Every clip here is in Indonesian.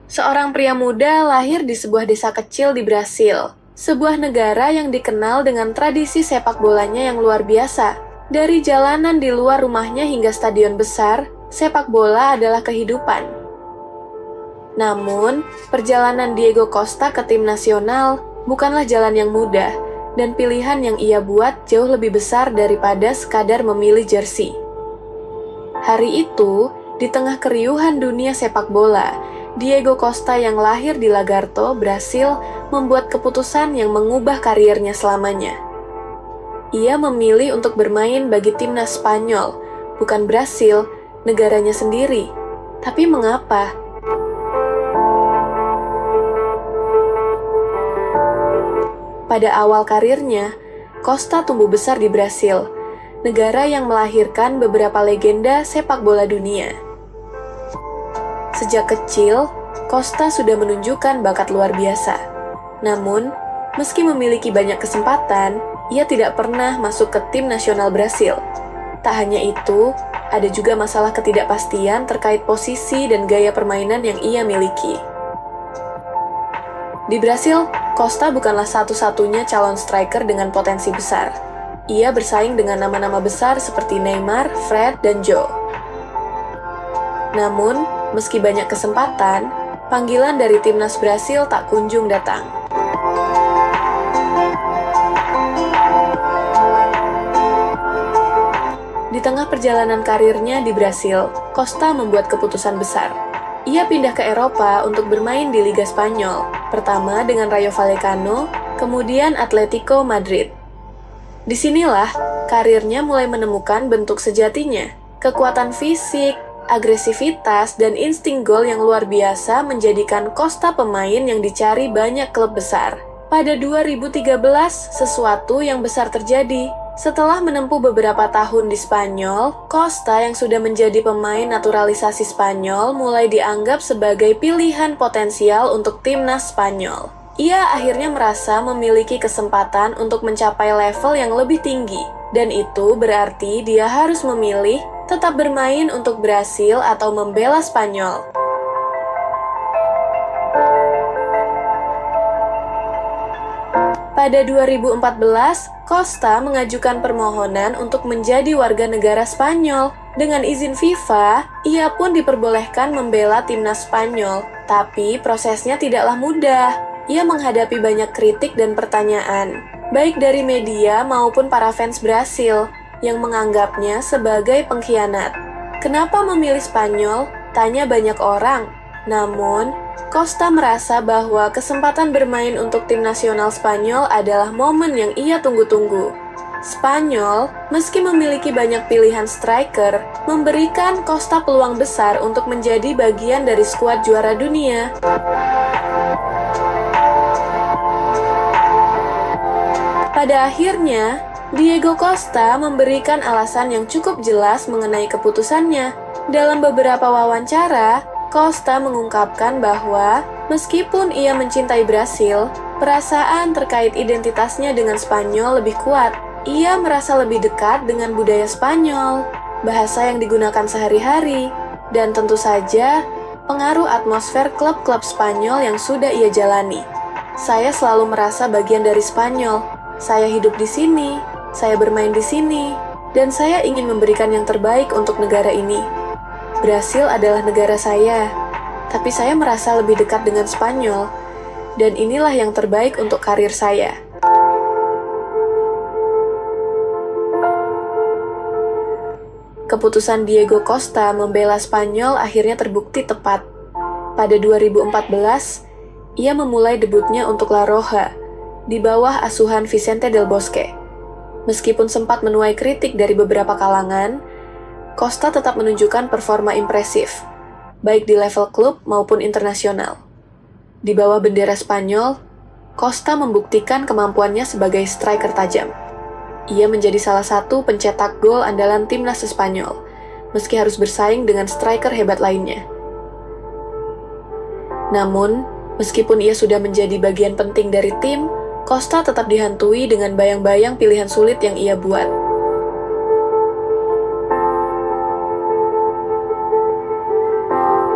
Seorang pria muda lahir di sebuah desa kecil di Brasil, sebuah negara yang dikenal dengan tradisi sepak bolanya yang luar biasa. Dari jalanan di luar rumahnya hingga stadion besar, sepak bola adalah kehidupan. Namun, perjalanan Diego Costa ke tim nasional bukanlah jalan yang mudah, dan pilihan yang ia buat jauh lebih besar daripada sekadar memilih jersey. Hari itu, di tengah keriuhan dunia sepak bola, Diego Costa yang lahir di Lagarto, Brasil, membuat keputusan yang mengubah karirnya selamanya. Ia memilih untuk bermain bagi timnas Spanyol, bukan Brasil, negaranya sendiri. Tapi mengapa? Pada awal karirnya, Costa tumbuh besar di Brasil, negara yang melahirkan beberapa legenda sepak bola dunia. Sejak kecil, Costa sudah menunjukkan bakat luar biasa. Namun, meski memiliki banyak kesempatan, ia tidak pernah masuk ke tim nasional Brasil. Tak hanya itu, ada juga masalah ketidakpastian terkait posisi dan gaya permainan yang ia miliki. Di Brasil, Costa bukanlah satu-satunya calon striker dengan potensi besar. Ia bersaing dengan nama-nama besar seperti Neymar, Fred, dan Joe. Namun, meski banyak kesempatan, panggilan dari timnas Brasil tak kunjung datang. Di tengah perjalanan karirnya di Brasil, Costa membuat keputusan besar. Ia pindah ke Eropa untuk bermain di Liga Spanyol, pertama dengan Rayo Vallecano, kemudian Atletico Madrid. Disinilah karirnya mulai menemukan bentuk sejatinya. Kekuatan fisik, agresivitas, dan insting gol yang luar biasa menjadikan Costa pemain yang dicari banyak klub besar. Pada 2013, sesuatu yang besar terjadi. Setelah menempuh beberapa tahun di Spanyol, Costa yang sudah menjadi pemain naturalisasi Spanyol mulai dianggap sebagai pilihan potensial untuk timnas Spanyol. Ia akhirnya merasa memiliki kesempatan untuk mencapai level yang lebih tinggi, dan itu berarti dia harus memilih tetap bermain untuk Brasil atau membela Spanyol. Pada 2014, Costa mengajukan permohonan untuk menjadi warga negara Spanyol. Dengan izin FIFA, ia pun diperbolehkan membela timnas Spanyol, tapi prosesnya tidaklah mudah. Ia menghadapi banyak kritik dan pertanyaan, baik dari media maupun para fans Brasil, yang menganggapnya sebagai pengkhianat. Kenapa memilih Spanyol? Tanya banyak orang. Namun, Costa merasa bahwa kesempatan bermain untuk tim nasional Spanyol adalah momen yang ia tunggu-tunggu. Spanyol, meski memiliki banyak pilihan striker, memberikan Costa peluang besar untuk menjadi bagian dari skuad juara dunia. Pada akhirnya, Diego Costa memberikan alasan yang cukup jelas mengenai keputusannya. Dalam beberapa wawancara, Costa mengungkapkan bahwa meskipun ia mencintai Brasil, perasaan terkait identitasnya dengan Spanyol lebih kuat. Ia merasa lebih dekat dengan budaya Spanyol, bahasa yang digunakan sehari-hari, dan tentu saja pengaruh atmosfer klub-klub Spanyol yang sudah ia jalani. Saya selalu merasa bagian dari Spanyol. Saya hidup di sini, saya bermain di sini, dan saya ingin memberikan yang terbaik untuk negara ini. Brasil adalah negara saya, tapi saya merasa lebih dekat dengan Spanyol, dan inilah yang terbaik untuk karir saya. Keputusan Diego Costa membela Spanyol akhirnya terbukti tepat. Pada 2014, ia memulai debutnya untuk La Roja, di bawah asuhan Vicente del Bosque. Meskipun sempat menuai kritik dari beberapa kalangan, Costa tetap menunjukkan performa impresif, baik di level klub maupun internasional. Di bawah bendera Spanyol, Costa membuktikan kemampuannya sebagai striker tajam. Ia menjadi salah satu pencetak gol andalan timnas Spanyol, meski harus bersaing dengan striker hebat lainnya. Namun, meskipun ia sudah menjadi bagian penting dari tim, Costa tetap dihantui dengan bayang-bayang pilihan sulit yang ia buat.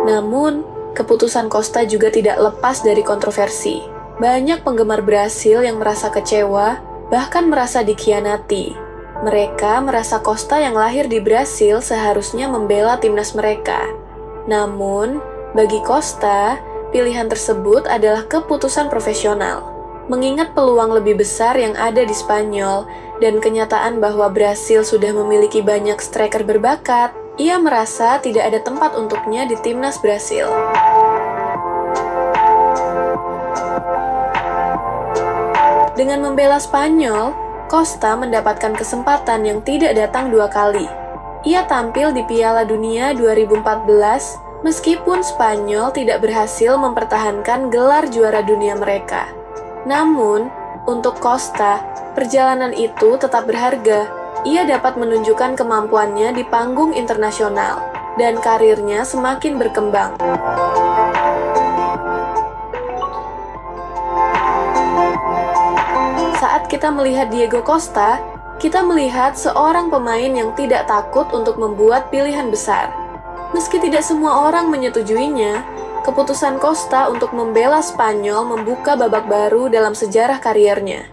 Namun, keputusan Costa juga tidak lepas dari kontroversi. Banyak penggemar Brasil yang merasa kecewa, bahkan merasa dikhianati. Mereka merasa Costa yang lahir di Brasil seharusnya membela timnas mereka. Namun, bagi Costa, pilihan tersebut adalah keputusan profesional. Mengingat peluang lebih besar yang ada di Spanyol dan kenyataan bahwa Brasil sudah memiliki banyak striker berbakat, ia merasa tidak ada tempat untuknya di timnas Brasil. Dengan membela Spanyol, Costa mendapatkan kesempatan yang tidak datang 2 kali. Ia tampil di Piala Dunia 2014, meskipun Spanyol tidak berhasil mempertahankan gelar juara dunia mereka. Namun, untuk Costa, perjalanan itu tetap berharga. Ia dapat menunjukkan kemampuannya di panggung internasional, dan karirnya semakin berkembang. Saat kita melihat Diego Costa, kita melihat seorang pemain yang tidak takut untuk membuat pilihan besar. Meski tidak semua orang menyetujuinya, keputusan Costa untuk membela Spanyol membuka babak baru dalam sejarah kariernya.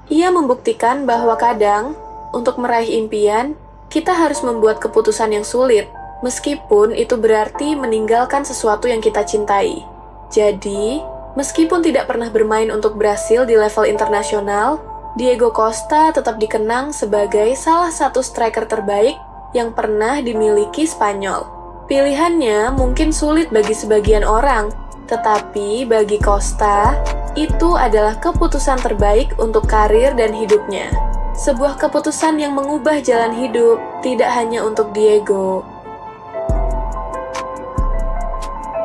Ia membuktikan bahwa kadang, untuk meraih impian, kita harus membuat keputusan yang sulit, meskipun itu berarti meninggalkan sesuatu yang kita cintai. Jadi, meskipun tidak pernah bermain untuk Brasil di level internasional, Diego Costa tetap dikenang sebagai salah satu striker terbaik yang pernah dimiliki Spanyol. Pilihannya mungkin sulit bagi sebagian orang, tetapi bagi Costa, itu adalah keputusan terbaik untuk karir dan hidupnya. Sebuah keputusan yang mengubah jalan hidup, tidak hanya untuk Diego.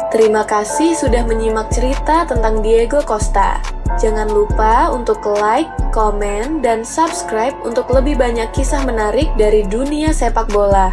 Terima kasih sudah menyimak cerita tentang Diego Costa. Jangan lupa untuk like, komen, dan subscribe untuk lebih banyak kisah menarik dari dunia sepak bola.